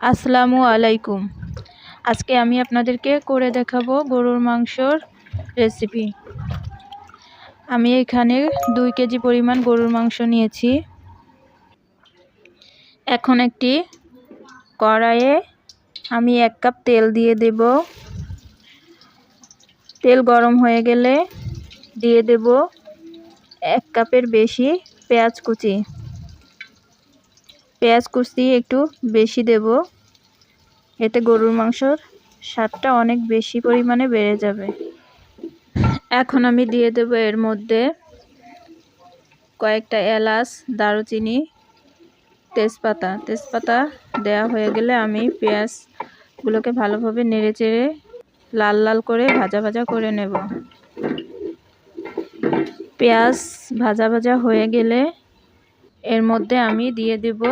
আসসালামু আলাইকুম। আজকে আমি আপনাদেরকে করে দেখাবো গরুর মাংসর রেসিপি। আমি এখানে 2 কেজি পরিমাণ গরুর মাংস নিয়েছি। এখন একটি কড়াইয়ে আমি 1 কাপ তেল দিয়ে দেব। তেল গরম হয়ে গেলে দিয়ে দেব 1 কাপের বেশি পেঁয়াজ কুচি। পেঁয়াজ কুচি একটু বেশি দেব, এতে গরুর মাংসর স্বাদটা অনেক বেশি পরিমাণে বেড়ে যাবে। এখন আমি দিয়ে দেব এর মধ্যে কয়েকটা এলাচ, দারুচিনি, তেজপাতা দেওয়া হয়ে গেলে আমি পেঁয়াজগুলোকে ভালোভাবে নেড়েচেড়ে লাল লাল করে ভাজা করে নেব। পেঁয়াজ ভাজা হয়ে গেলে এর মধ্যে আমি দিয়ে দেব